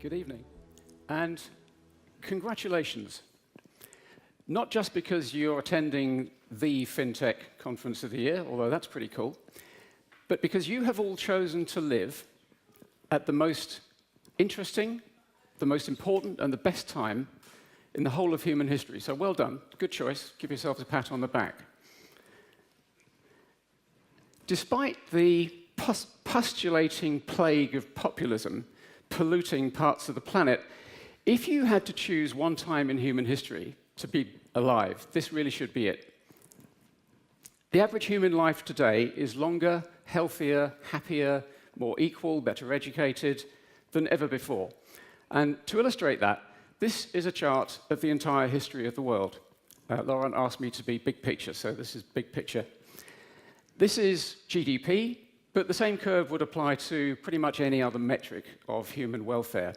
Good evening. And congratulations. Not just because you're attending the FinTech conference of the year, although that's pretty cool, but because you have all chosen to live at the most interesting, the most important, and the best time in the whole of human history. So well done. Good choice. Give yourselves a pat on the back. Despite the postulating plague of populism polluting parts of the planet, if you had to choose one time in human history to be alive, this really should be it. The average human life today is longer, healthier, happier, more equal, better educated than ever before. And to illustrate that, this is a chart of the entire history of the world. Lauren asked me to be big picture, so this is big picture. This is GDP, but the same curve would apply to pretty much any other metric of human welfare.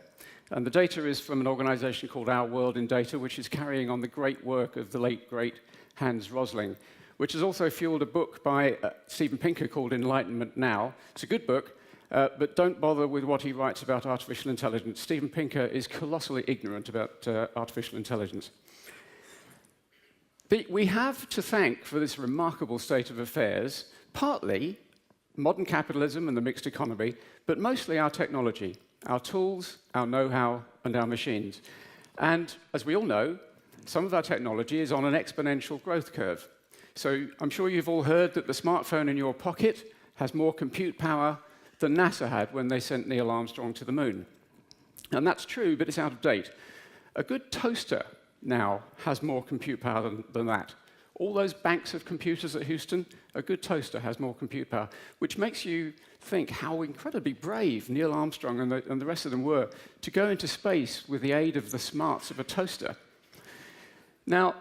And the data is from an organization called Our World in Data, which is carrying on the great work of the late, great Hans Rosling, which has also fueled a book by Steven Pinker called Enlightenment Now. It's a good book, but don't bother with what he writes about artificial intelligence. Steven Pinker is colossally ignorant about artificial intelligence. We have to thank for this remarkable state of affairs, partly modern capitalism and the mixed economy, but mostly our technology, our tools, our know-how, and our machines. And as we all know, some of our technology is on an exponential growth curve. So I'm sure you've all heard that the smartphone in your pocket has more compute power than NASA had when they sent Neil Armstrong to the moon. And that's true, but it's out of date. A good toaster now has more compute power than that. All those banks of computers at Houston, a good toaster has more compute power, which makes you think how incredibly brave Neil Armstrong and the rest of them were to go into space with the aid of the smarts of a toaster. Now,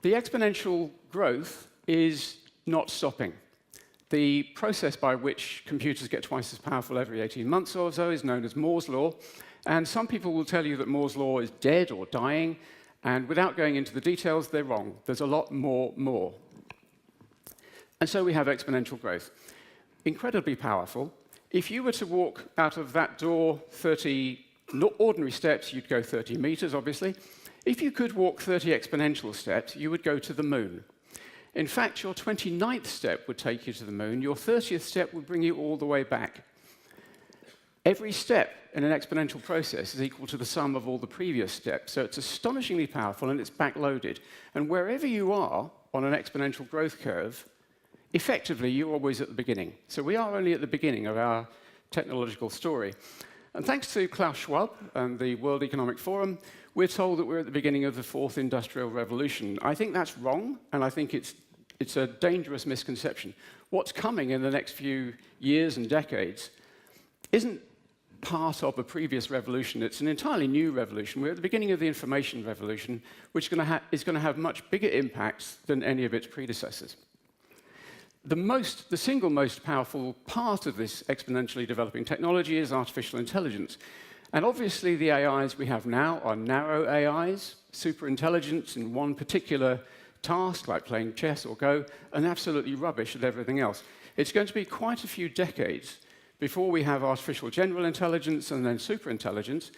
the exponential growth is not stopping. The process by which computers get twice as powerful every 18 months or so is known as Moore's law. And some people will tell you that Moore's law is dead or dying. And without going into the details, they're wrong. There's a lot more. And so we have exponential growth. Incredibly powerful. If you were to walk out of that door 30 ordinary steps, you'd go 30 meters, obviously. If you could walk 30 exponential steps, you would go to the moon. In fact, your 29th step would take you to the moon. Your 30th step would bring you all the way back. Every step in an exponential process is equal to the sum of all the previous steps. So it's astonishingly powerful, and it's backloaded. And wherever you are on an exponential growth curve, effectively, you're always at the beginning. So we are only at the beginning of our technological story. And thanks to Klaus Schwab and the World Economic Forum, we're told that we're at the beginning of the fourth industrial revolution. I think that's wrong, and I think it's a dangerous misconception. What's coming in the next few years and decades isn't part of a previous revolution. It's an entirely new revolution. We're at the beginning of the information revolution, which is going to have much bigger impacts than any of its predecessors. The single most powerful part of this exponentially developing technology is artificial intelligence. And obviously, the AIs we have now are narrow AIs, super intelligence in one particular task, like playing chess or Go, and absolutely rubbish at everything else. It's going to be quite a few decades before we have artificial general intelligence and then superintelligence.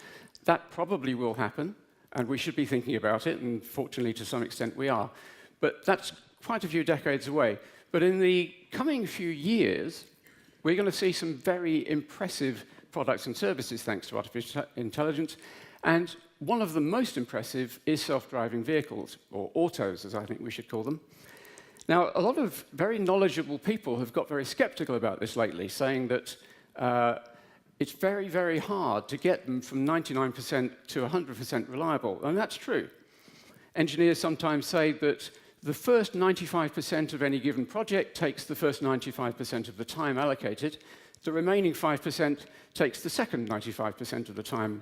That probably will happen, and we should be thinking about it, and fortunately, to some extent, we are. But that's quite a few decades away. But in the coming few years, we're going to see some very impressive products and services thanks to artificial intelligence. And one of the most impressive is self-driving vehicles, or autos, as I think we should call them. Now, a lot of very knowledgeable people have got very skeptical about this lately, saying that it's very, very hard to get them from 99% to 100% reliable. And that's true. Engineers sometimes say that the first 95% of any given project takes the first 95% of the time allocated. The remaining 5% takes the second 95% of the time.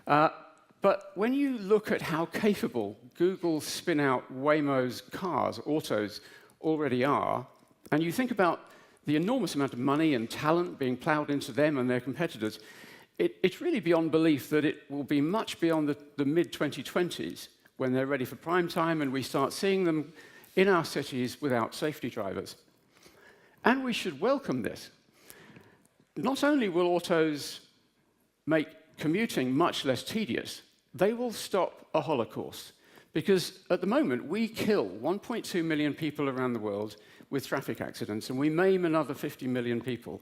But when you look at how capable Google's spin-out Waymo's cars, autos, already are, and you think about the enormous amount of money and talent being plowed into them and their competitors, it's really beyond belief that it will be much beyond the mid-2020s when they're ready for prime time and we start seeing them in our cities without safety drivers. And we should welcome this. Not only will autos make commuting much less tedious, they will stop a Holocaust. Because at the moment, we kill 1.2 million people around the world with traffic accidents, and we maim another 50 million people,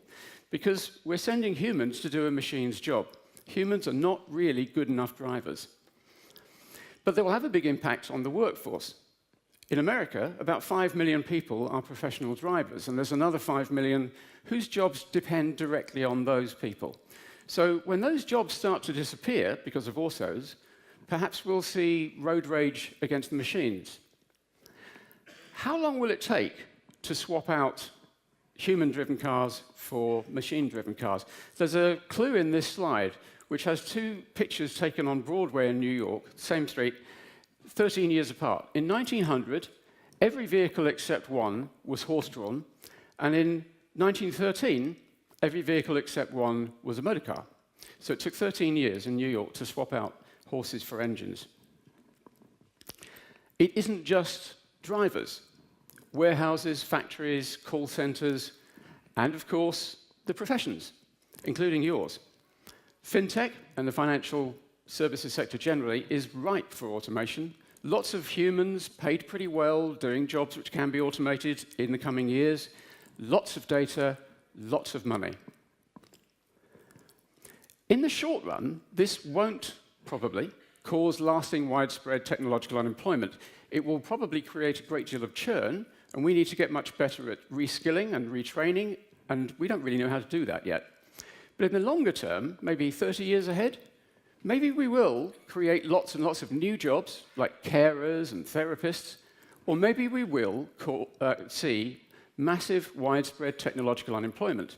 because we're sending humans to do a machine's job. Humans are not really good enough drivers. But they will have a big impact on the workforce. In America, about 5 million people are professional drivers, and there's another 5 million whose jobs depend directly on those people. So when those jobs start to disappear because of autos, perhaps we'll see road rage against the machines. How long will it take to swap out human-driven cars for machine-driven cars? There's a clue in this slide, which has two pictures taken on Broadway in New York, same street, 13 years apart. In 1900, every vehicle except one was horse-drawn, and in 1913, every vehicle except one was a motor car. So it took 13 years in New York to swap out horses for engines. It isn't just drivers. Warehouses, factories, call centers, and of course, the professions, including yours. Fintech and the financial services sector generally is ripe for automation. Lots of humans paid pretty well doing jobs which can be automated in the coming years. Lots of data, lots of money. In the short run, this won't probably cause lasting widespread technological unemployment. It will probably create a great deal of churn, and we need to get much better at reskilling and retraining, and we don't really know how to do that yet. But in the longer term, maybe 30 years ahead, maybe we will create lots and lots of new jobs, like carers and therapists, or maybe we will see massive widespread technological unemployment.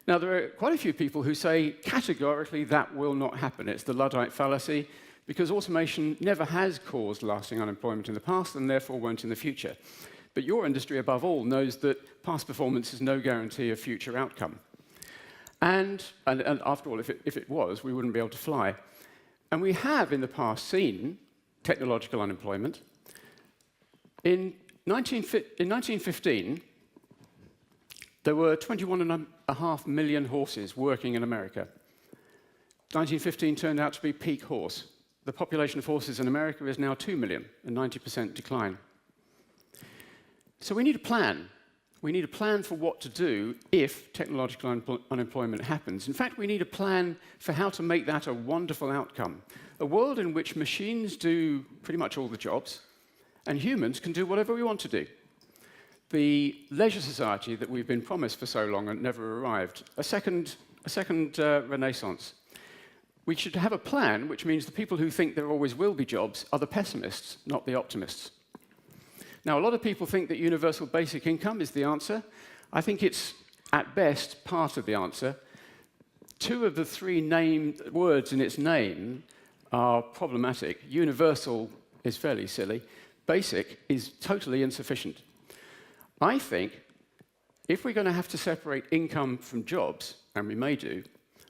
Now, there are quite a few people who say categorically that will not happen. It's the Luddite fallacy, because automation never has caused lasting unemployment in the past and therefore won't in the future. But your industry, above all, knows that past performance is no guarantee of future outcome. And after all, if it was, we wouldn't be able to fly. And we have, in the past, seen technological unemployment. In 1915, there were 21.5 million horses working in America. 1915 turned out to be peak horse. The population of horses in America is now 2 million, a 90% decline. So we need a plan. We need a plan for what to do if technological unemployment happens. In fact, we need a plan for how to make that a wonderful outcome. A world in which machines do pretty much all the jobs, and humans can do whatever we want to do. The leisure society that we've been promised for so long and never arrived. A second renaissance. We should have a plan, which means the people who think there always will be jobs are the pessimists, not the optimists. Now, a lot of people think that universal basic income is the answer. I think it's, at best, part of the answer. Two of the three words in its name are problematic. Universal is fairly silly. Basic is totally insufficient. I think if we're going to have to separate income from jobs, and we may do,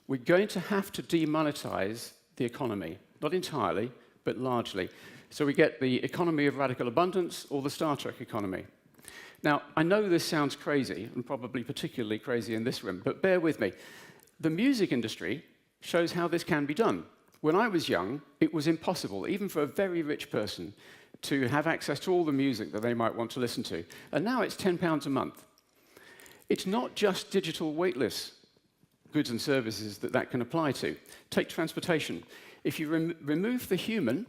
we're going to have to demonetize the economy. Not entirely, but largely. So we get the economy of radical abundance or the Star Trek economy. Now, I know this sounds crazy, and probably particularly crazy in this room, but bear with me. The music industry shows how this can be done. When I was young, it was impossible, even for a very rich person, to have access to all the music that they might want to listen to. And now it's £10 a month. It's not just digital weightless goods and services that can apply to. Take transportation. If you remove the human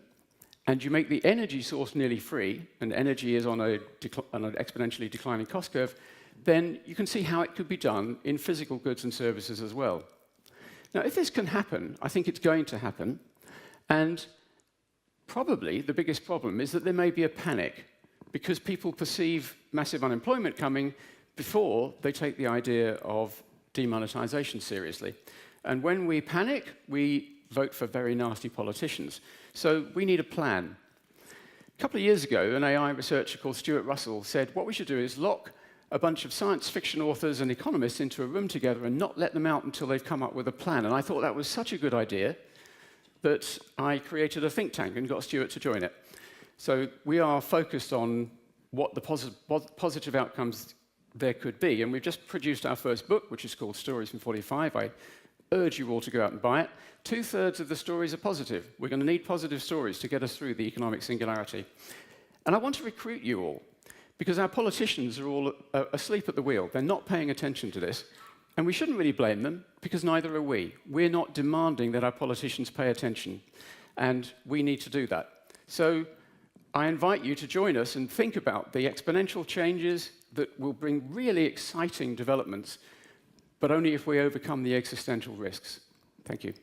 and you make the energy source nearly free, and energy is on an exponentially declining cost curve, then you can see how it could be done in physical goods and services as well. Now, if this can happen, I think it's going to happen, and probably the biggest problem is that there may be a panic because people perceive massive unemployment coming before they take the idea of demonetization seriously. And when we panic, we vote for very nasty politicians. So we need a plan. A couple of years ago, an AI researcher called Stuart Russell said, what we should do is lock a bunch of science fiction authors and economists into a room together and not let them out until they've come up with a plan. And I thought that was such a good idea that I created a think tank and got Stuart to join it. So we are focused on what the positive outcomes there could be. And we've just produced our first book, which is called Stories from 45. I urge you all to go out and buy it. 2/3 of the stories are positive. We're going to need positive stories to get us through the economic singularity. And I want to recruit you all, because our politicians are all asleep at the wheel. They're not paying attention to this. And we shouldn't really blame them, because neither are we. We're not demanding that our politicians pay attention. And we need to do that. So I invite you to join us and think about the exponential changes that will bring really exciting developments, but only if we overcome the existential risks. Thank you.